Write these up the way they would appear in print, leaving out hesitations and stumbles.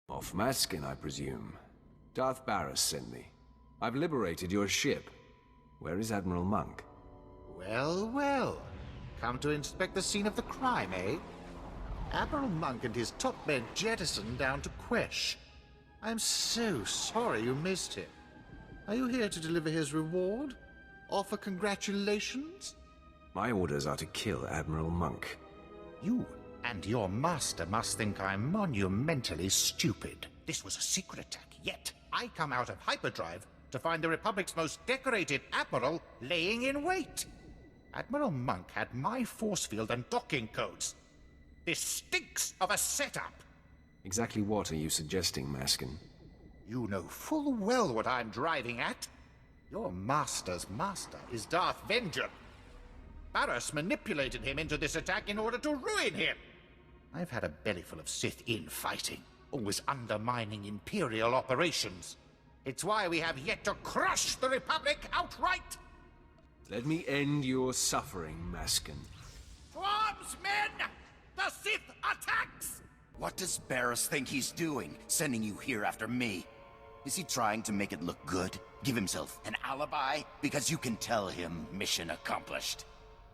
Off Maskin, I presume. Darth Barris sent me. I've liberated your ship. Where is Admiral Monk? Well, well. Come to inspect the scene of the crime, eh? Admiral Monk and his top men jettisoned down to Quesh. I'm so sorry you missed him. Are you here to deliver his reward? Offer congratulations? My orders are to kill Admiral Monk. You and your master must think I'm monumentally stupid. This was a secret attack, yet I come out of hyperdrive to find the Republic's most decorated admiral laying in wait. Admiral Monk had my force field and docking codes. This stinks of a setup. Exactly what are you suggesting, Maskin? You know full well what I'm driving at. Your master's master is Darth Vengeance. Barris manipulated him into this attack in order to ruin him. I've had a bellyful of Sith infighting, always undermining Imperial operations. It's why we have yet to crush the Republic outright. Let me end your suffering, Maskin. To arms, men! The Sith attacks! What does Barris think he's doing, sending you here after me? Is he trying to make it look good? Give himself an alibi? Because you can tell him mission accomplished.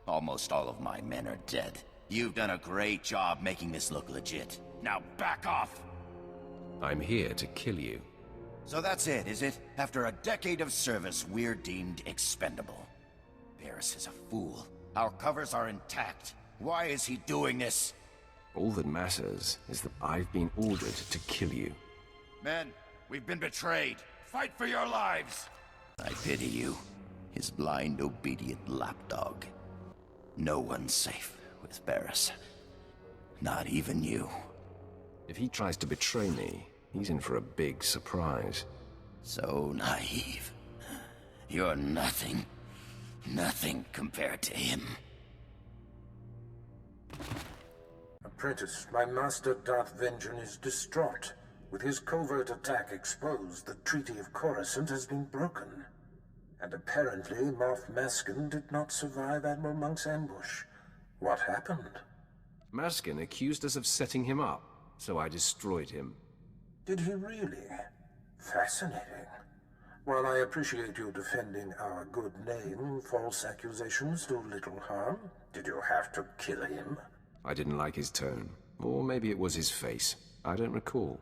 Almost all of my men are dead. You've done a great job making this look legit. Now back off! I'm here to kill you. So that's it, is it? After a decade of service, we're deemed expendable. Barris is a fool. Our covers are intact. Why is he doing this? All that matters is that I've been ordered to kill you. Men, we've been betrayed. Fight for your lives! I pity you, his blind, obedient lapdog. No one's safe with Barris. Not even you. If he tries to betray me, he's in for a big surprise. So naive. You're nothing. Nothing compared to him. Apprentice, my master Darth Vengeance is distraught. With his covert attack exposed, the Treaty of Coruscant has been broken. And apparently, Moff Maskin did not survive Admiral Monk's ambush. What happened? Maskin accused us of setting him up, so I destroyed him. Did he really? Fascinating. While I appreciate you defending our good name, false accusations do little harm. Did you have to kill him? I didn't like his tone. Or maybe it was his face. I don't recall.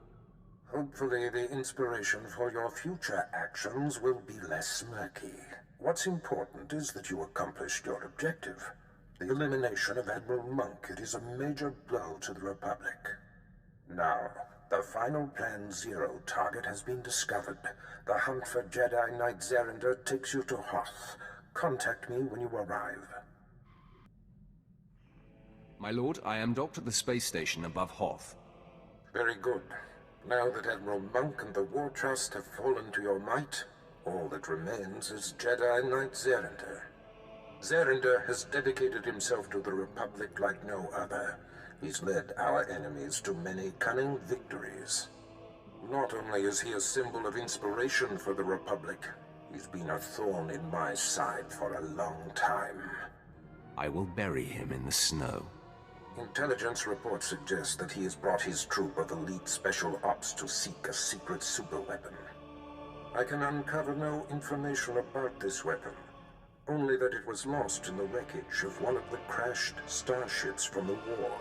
Hopefully the inspiration for your future actions will be less murky. What's important is that you accomplished your objective. The elimination of Admiral Monk. It is a major blow to the Republic. Now, the final Plan Zero target has been discovered. The hunt for Jedi Knight Zerinder takes you to Hoth. Contact me when you arrive. My lord, I am docked at the space station above Hoth. Very good. Now that Admiral Monk and the War Trust have fallen to your might, all that remains is Jedi Knight Zerinder. Zerinder has dedicated himself to the Republic like no other. He's led our enemies to many cunning victories. Not only is he a symbol of inspiration for the Republic, he's been a thorn in my side for a long time. I will bury him in the snow. Intelligence reports suggest that he has brought his troop of elite special ops to seek a secret superweapon. I can uncover no information about this weapon, only that it was lost in the wreckage of one of the crashed starships from the war.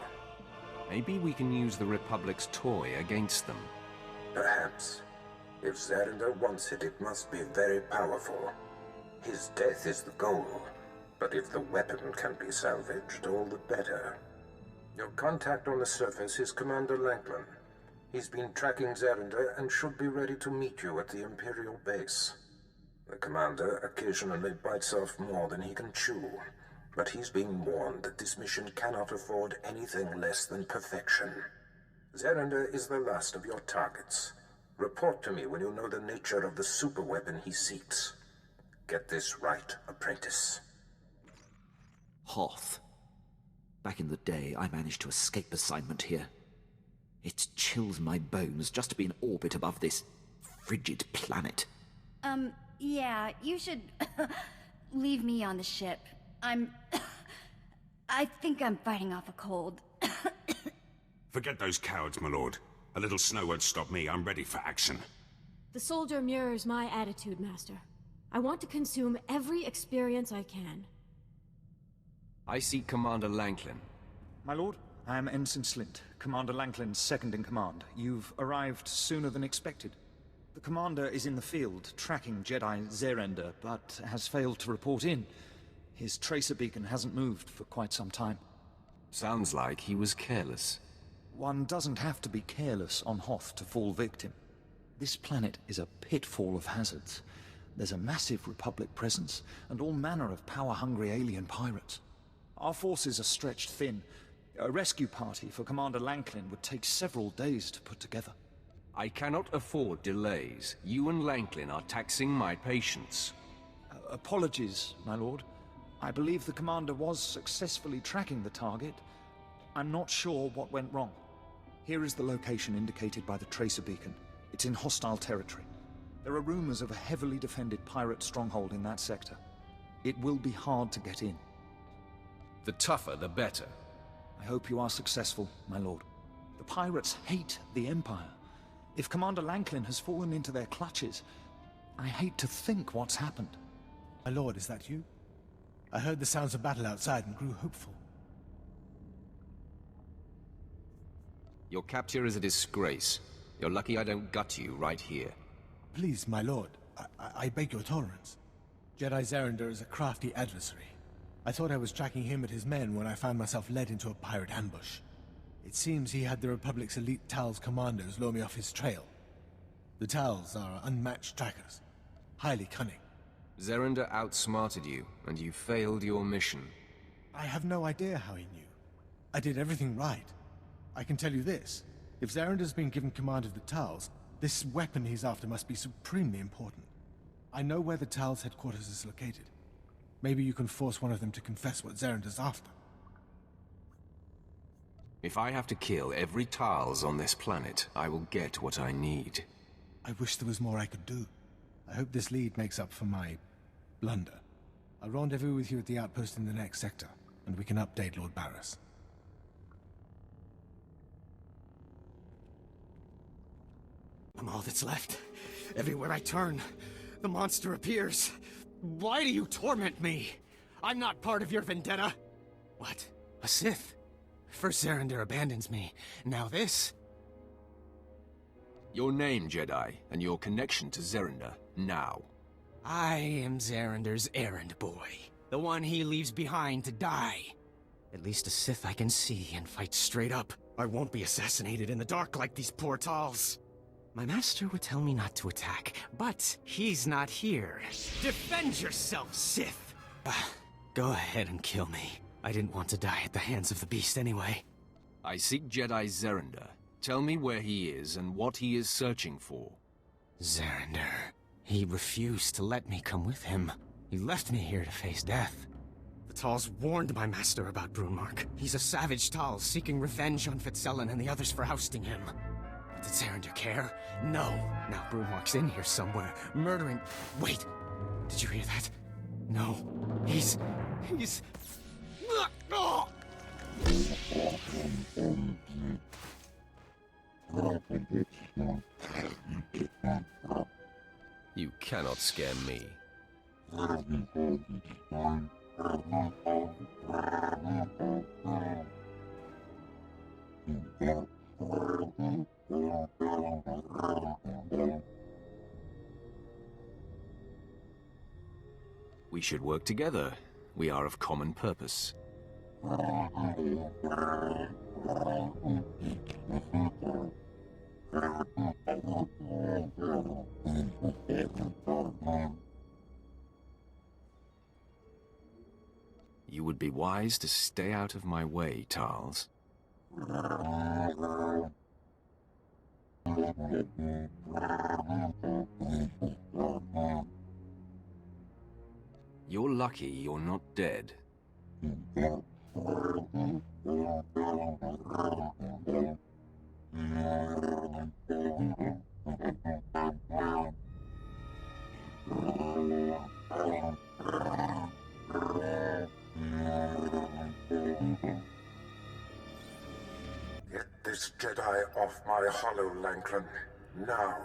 Maybe we can use the Republic's toy against them. Perhaps. If Zerinder wants it, it must be very powerful. His death is the goal, but if the weapon can be salvaged, all the better. Your contact on the surface is Commander Lanklin. He's been tracking Zerinder and should be ready to meet you at the Imperial base. The Commander occasionally bites off more than he can chew, but he's been warned that this mission cannot afford anything less than perfection. Zerinder is the last of your targets. Report to me when you know the nature of the superweapon he seeks. Get this right, apprentice. Hoth. Back in the day, I managed to escape assignment here. It chills my bones just to be in orbit above this frigid planet. Yeah, you should leave me on the ship. I think I'm fighting off a cold. Forget those cowards, my lord. A little snow won't stop me. I'm ready for action. The soldier mirrors my attitude, Master. I want to consume every experience I can. I seek Commander Lanklin. My lord, I am Ensign Slint, Commander Lanklin's second in command. You've arrived sooner than expected. The commander is in the field, tracking Jedi Zerender, but has failed to report in. His tracer beacon hasn't moved for quite some time. Sounds like he was careless. One doesn't have to be careless on Hoth to fall victim. This planet is a pitfall of hazards. There's a massive Republic presence, and all manner of power-hungry alien pirates. Our forces are stretched thin. A rescue party for Commander Lanklin would take several days to put together. I cannot afford delays. You and Lanklin are taxing my patience. Apologies, my lord. I believe the commander was successfully tracking the target. I'm not sure what went wrong. Here is the location indicated by the tracer beacon. It's in hostile territory. There are rumors of a heavily defended pirate stronghold in that sector. It will be hard to get in. The tougher, the better. I hope you are successful, my lord. The pirates hate the Empire. If Commander Lanklin has fallen into their clutches, I hate to think what's happened. My lord, is that you? I heard the sounds of battle outside and grew hopeful. Your capture is a disgrace. You're lucky I don't gut you right here. Please, my lord, I beg your tolerance. Jedi Zerender is a crafty adversary. I thought I was tracking him and his men when I found myself led into a pirate ambush. It seems he had the Republic's elite Tal's commandos lure me off his trail. The Tals are unmatched trackers, highly cunning. Zerender outsmarted you, and you failed your mission. I have no idea how he knew. I did everything right. I can tell you this. If Zerender's been given command of the Tals, this weapon he's after must be supremely important. I know where the Tals' headquarters is located. Maybe you can force one of them to confess what Zerender's after. If I have to kill every Tals on this planet, I will get what I need. I wish there was more I could do. I hope this lead makes up for my blunder. I'll rendezvous with you at the outpost in the next sector, and we can update Lord Barris. I'm all that's left. Everywhere I turn, the monster appears. Why do you torment me? I'm not part of your vendetta. What? A Sith? First Zerender abandons me. Now this? Your name, Jedi, and your connection to Zerender, now. I am Zerender's errand boy. The one he leaves behind to die. At least a Sith I can see and fight straight up. I won't be assassinated in the dark like these poor Tals. My master would tell me not to attack, but he's not here. Defend yourself, Sith! Go ahead and kill me. I didn't want to die at the hands of the beast anyway. I seek Jedi Zerender. Tell me where he is and what he is searching for. Zerender. He refused to let me come with him. He left me here to face death. The Tals warned my master about Brunmark. He's a savage Tal seeking revenge on Fitzellan and the others for ousting him. But did Zerender care? No. Now Brunmark's in here somewhere, murdering... Wait! Did you hear that? No. He's... Oh! You cannot scare me. We should work together. We are of common purpose. You would be wise to stay out of my way, Tals. You're lucky you're not dead. Get this Jedi off my hollow, Lanklin. Now.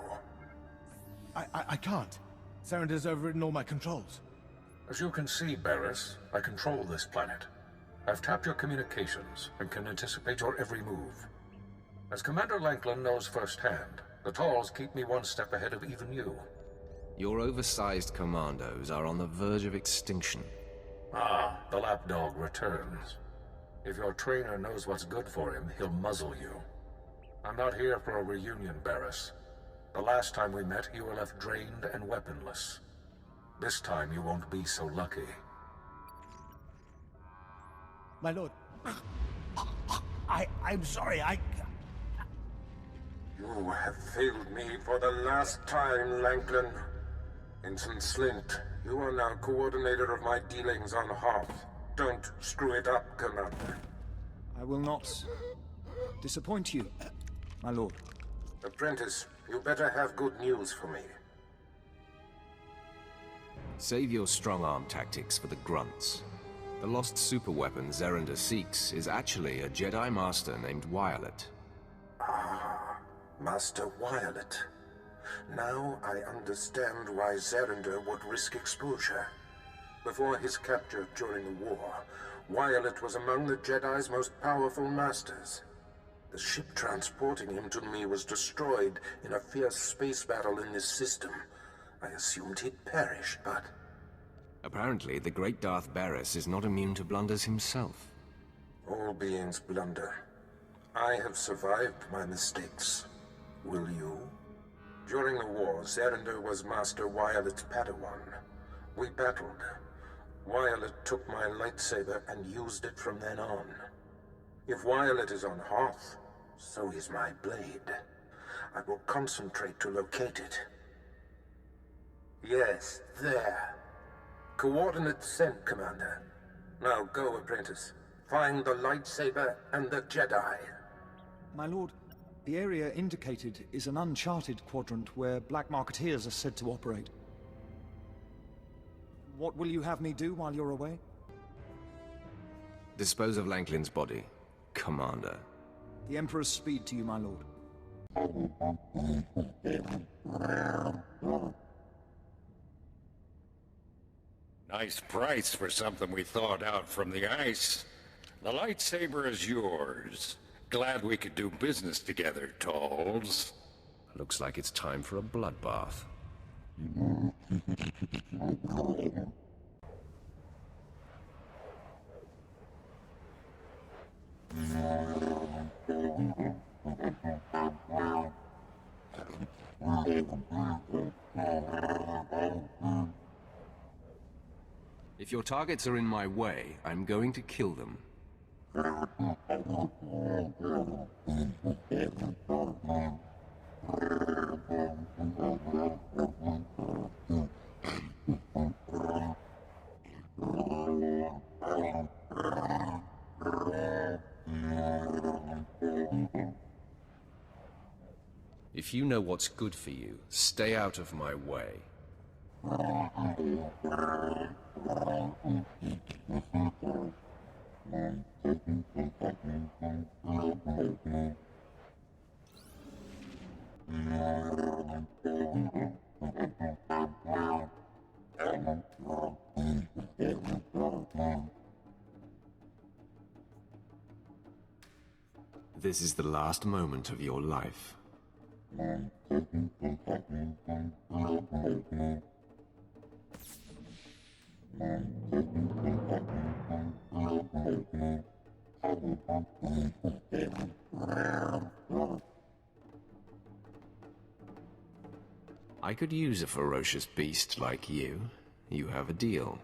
I can't. Zarender's overridden all my controls. As you can see, Barris, I control this planet. I've tapped your communications and can anticipate your every move. As Commander Lanklin knows firsthand, the Talls keep me one step ahead of even you. Your oversized commandos are on the verge of extinction. Ah, the lapdog returns. If your trainer knows what's good for him, he'll muzzle you. I'm not here for a reunion, Barris. The last time we met, you were left drained and weaponless. This time you won't be so lucky. My lord, I'm sorry, You have failed me for the last time, Lanklin. Ensign Slint, you are now coordinator of my dealings on Hoth. Don't screw it up, Commander. I will not disappoint you, my lord. Apprentice, you better have good news for me. Save your strong-arm tactics for the grunts. The lost superweapon Zarender seeks is actually a Jedi Master named Violet. Ah, Master Violet. Now I understand why Zarender would risk exposure. Before his capture during the war, Violet was among the Jedi's most powerful masters. The ship transporting him to me was destroyed in a fierce space battle in this system. I assumed he'd perished, but... Apparently, the great Darth Barris is not immune to blunders himself. All beings blunder. I have survived my mistakes. Will you? During the war, Zarender was Master Violet's Padawan. We battled. Violet took my lightsaber and used it from then on. If Violet is on Hoth, so is my blade. I will concentrate to locate it. Yes, there. Coordinates sent, Commander. Now go, Apprentice. Find the lightsaber and the Jedi. My lord, the area indicated is an uncharted quadrant where Black Marketeers are said to operate. What will you have me do while you're away? Dispose of Lanklin's body, Commander. The Emperor's speed to you, my lord. Nice price for something we thawed out from the ice. The lightsaber is yours. Glad we could do business together, Talls. Looks like it's time for a bloodbath. If your targets are in my way, I'm going to kill them. If you know what's good for you, stay out of my way. This is the last moment of your life. I could use a ferocious beast like you. You have a deal.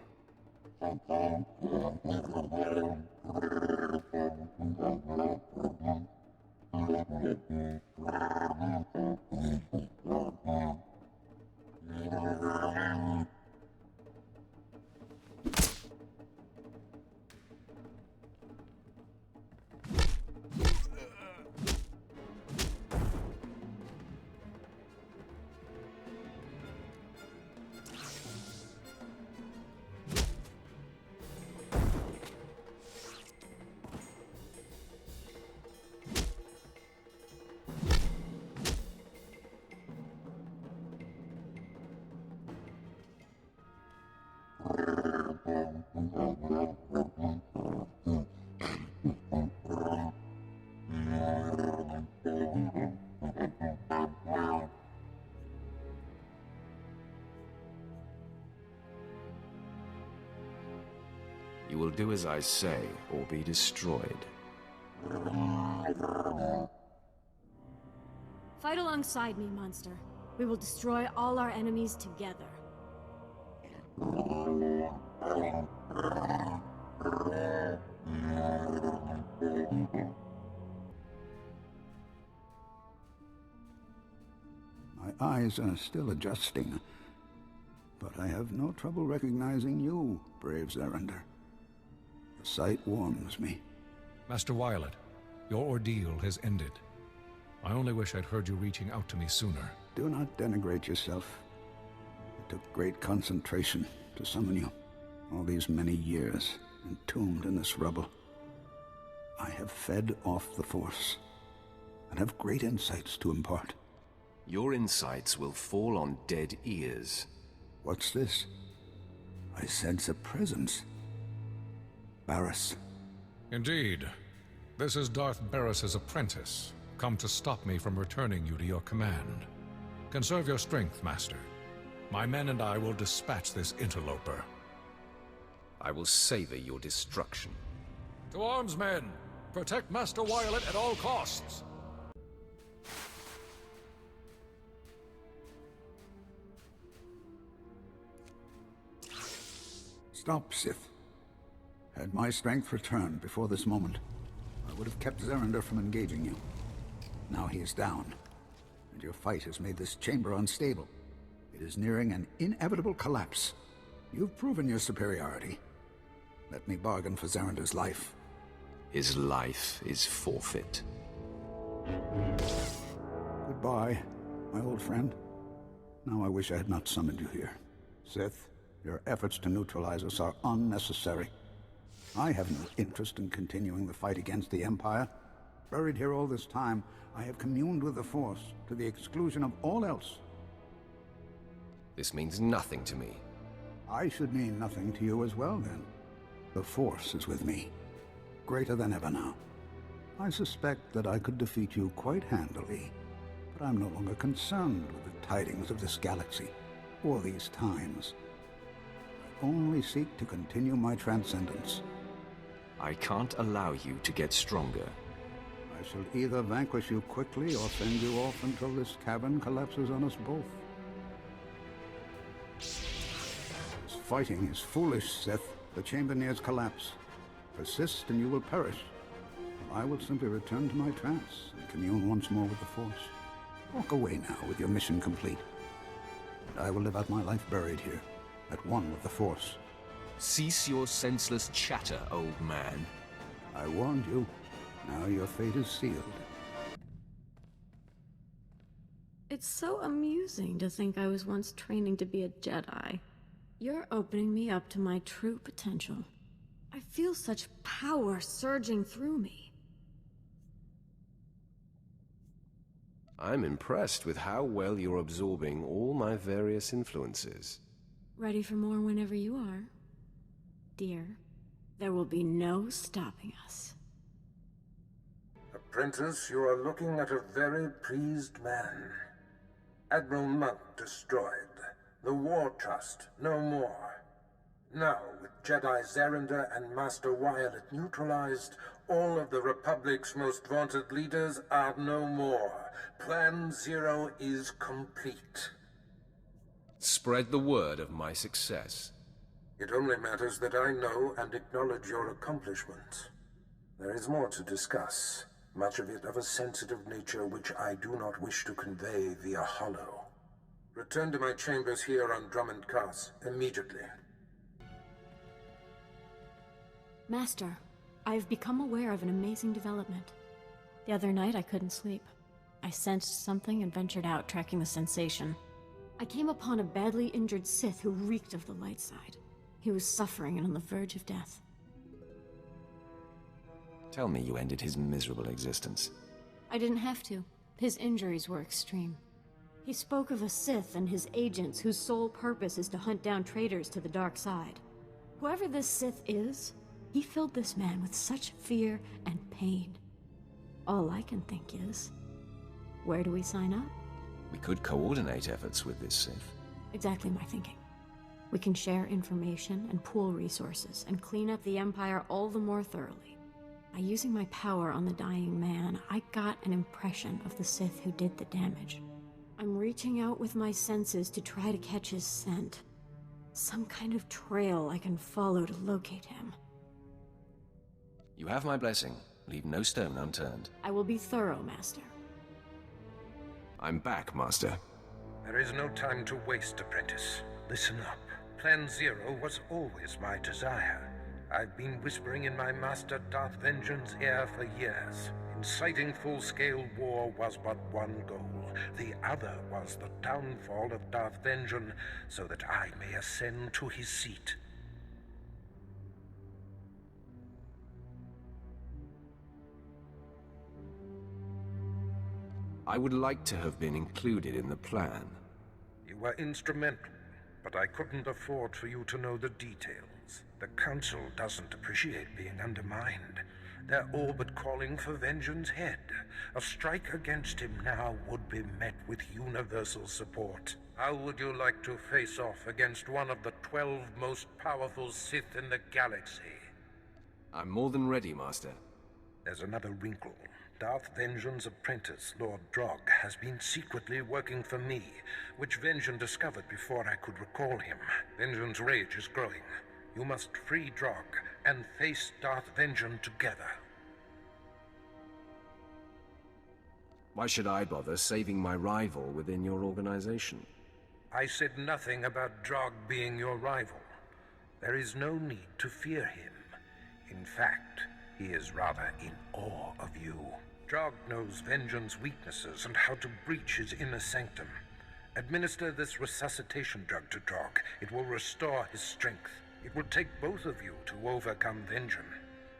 do as I say, or be destroyed. Fight alongside me, monster. We will destroy all our enemies together. My eyes are still adjusting, but I have no trouble recognizing you, brave Zerender. The sight warms me. Master Violet, your ordeal has ended. I only wish I'd heard you reaching out to me sooner. Do not denigrate yourself. It took great concentration to summon you. All these many years, entombed in this rubble. I have fed off the Force, and have great insights to impart. Your insights will fall on dead ears. What's this? I sense a presence. Barriss. Indeed. This is Darth Barriss's apprentice, come to stop me from returning you to your command. Conserve your strength, Master. My men and I will dispatch this interloper. I will savor your destruction. To arms, men! Protect Master Violet at all costs! Stop, Sith. Had my strength returned before this moment, I would have kept Zerender from engaging you. Now he is down, and your fight has made this chamber unstable. It is nearing an inevitable collapse. You've proven your superiority. Let me bargain for Zerender's life. His life is forfeit. Goodbye, my old friend. Now I wish I had not summoned you here. Sith, your efforts to neutralize us are unnecessary. I have no interest in continuing the fight against the Empire. Buried here all this time, I have communed with the Force to the exclusion of all else. This means nothing to me. I should mean nothing to you as well, then. The Force is with me, greater than ever now. I suspect that I could defeat you quite handily, but I'm no longer concerned with the tidings of this galaxy, or these times. I only seek to continue my transcendence. I can't allow you to get stronger. I shall either vanquish you quickly or send you off until this cavern collapses on us both. This fighting is foolish, Sith. The chamber nears collapse. Persist and you will perish. I will simply return to my trance and commune once more with the Force. Walk away now with your mission complete. And I will live out my life buried here, at one with the Force. Cease your senseless chatter, old man. I warned you. Now your fate is sealed. It's so amusing to think I was once training to be a Jedi. You're opening me up to my true potential. I feel such power surging through me. I'm impressed with how well you're absorbing all my various influences. Ready for more whenever you are. Dear, there will be no stopping us. Apprentice, you are looking at a very pleased man. Admiral Monk destroyed. The War Trust, no more. Now, with Jedi Zerender and Master Violet neutralized, all of the Republic's most vaunted leaders are no more. Plan Zero is complete. Spread the word of my success. It only matters that I know and acknowledge your accomplishments. There is more to discuss, much of it of a sensitive nature which I do not wish to convey via holo. Return to my chambers here on Drummond Cars immediately. Master, I have become aware of an amazing development. The other night I couldn't sleep. I sensed something and ventured out, tracking the sensation. I came upon a badly injured Sith who reeked of the light side. He was suffering and on the verge of death. Tell me you ended his miserable existence. I didn't have to. His injuries were extreme. He spoke of a Sith and his agents whose sole purpose is to hunt down traitors to the dark side. Whoever this Sith is, he filled this man with such fear and pain. All I can think is, where do we sign up? We could coordinate efforts with this Sith. Exactly my thinking. We can share information and pool resources and clean up the Empire all the more thoroughly. By using my power on the dying man, I got an impression of the Sith who did the damage. I'm reaching out with my senses to try to catch his scent. Some kind of trail I can follow to locate him. You have my blessing. Leave no stone unturned. I will be thorough, Master. I'm back, Master. There is no time to waste, apprentice. Listen up. Plan Zero was always my desire. I've been whispering in my master Darth Vengeance's ear for years. Inciting full-scale war was but one goal. The other was the downfall of Darth Vengeance, so that I may ascend to his seat. I would like to have been included in the plan. You were instrumental, but I couldn't afford for you to know the details. The Council doesn't appreciate being undermined. They're all but calling for Vengeance's head. A strike against him now would be met with universal support. How would you like to face off against one of the 12 most powerful Sith in the galaxy? I'm more than ready, Master. There's another wrinkle. Darth Vengeance's apprentice, Lord Drog, has been secretly working for me, which Vengeance discovered before I could recall him. Vengeance's rage is growing. You must free Drog and face Darth Vengeance together. Why should I bother saving my rival within your organization? I said nothing about Drog being your rival. There is no need to fear him. In fact, he is rather in awe of you. Drog knows Vengeance's weaknesses and how to breach his inner sanctum. Administer this resuscitation drug to Drog. It will restore his strength. It will take both of you to overcome Vengeance.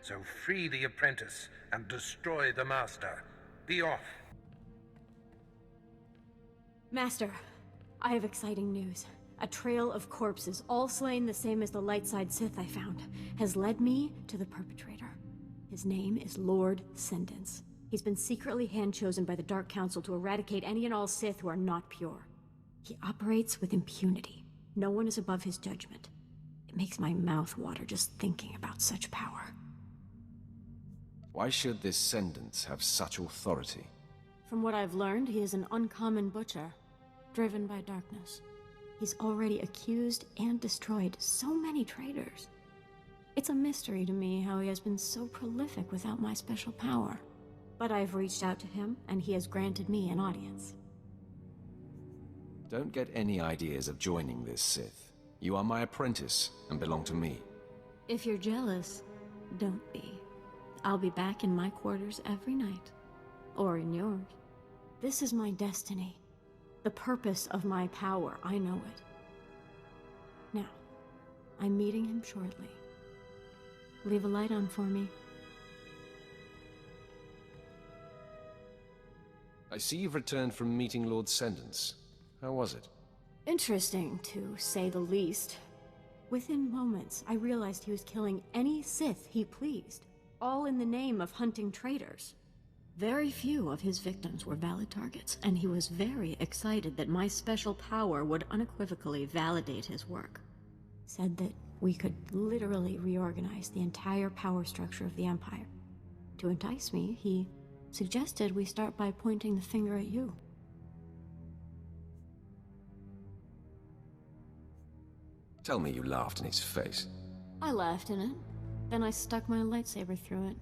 So free the apprentice and destroy the master. Be off. Master, I have exciting news. A trail of corpses, all slain the same as the Lightside Sith I found, has led me to the perpetrator. His name is Lord Sendence. He's been secretly hand-chosen by the Dark Council to eradicate any and all Sith who are not pure. He operates with impunity. No one is above his judgment. It makes my mouth water just thinking about such power. Why should this Sendence have such authority? From what I've learned, he is an uncommon butcher, driven by darkness. He's already accused and destroyed so many traitors. It's a mystery to me how he has been so prolific without my special power. But I've reached out to him, and he has granted me an audience. Don't get any ideas of joining this Sith. You are my apprentice, and belong to me. If you're jealous, don't be. I'll be back in my quarters every night. Or in yours. This is my destiny. The purpose of my power, I know it. Now, I'm meeting him shortly. Leave a light on for me. I see you've returned from meeting Lord Sendence. How was it? Interesting, to say the least. Within moments, I realized he was killing any Sith he pleased, all in the name of hunting traitors. Very few of his victims were valid targets, and he was very excited that my special power would unequivocally validate his work. Said that we could literally reorganize the entire power structure of the Empire. To entice me, he suggested we start by pointing the finger at you. Tell me you laughed in his face. I laughed in it. Then I stuck my lightsaber through it.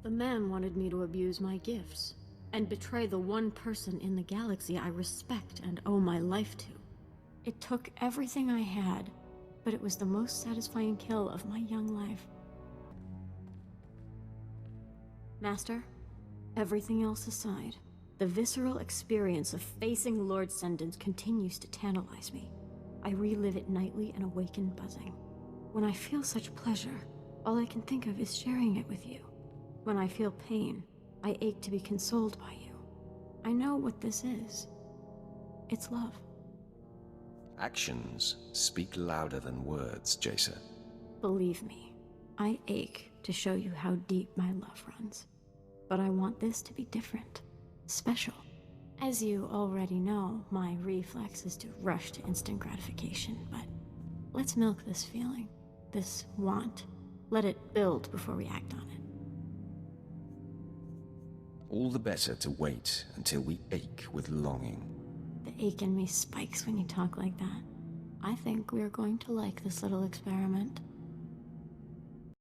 The man wanted me to abuse my gifts, and betray the one person in the galaxy I respect and owe my life to. It took everything I had, but it was the most satisfying kill of my young life. Master, everything else aside, the visceral experience of facing Lord Sendence continues to tantalize me. I relive it nightly and awaken buzzing. When I feel such pleasure, all I can think of is sharing it with you. When I feel pain, I ache to be consoled by you. I know what this is. It's love. Actions speak louder than words, Jaesa. Believe me, I ache to show you how deep my love runs. But I want this to be different, special. As you already know, my reflex is to rush to instant gratification, but Let's milk this feeling, this want. Let it build before we act on it. All the better to wait until we ache with longing. The ache in me spikes when you talk like that. I think we're going to like this little experiment.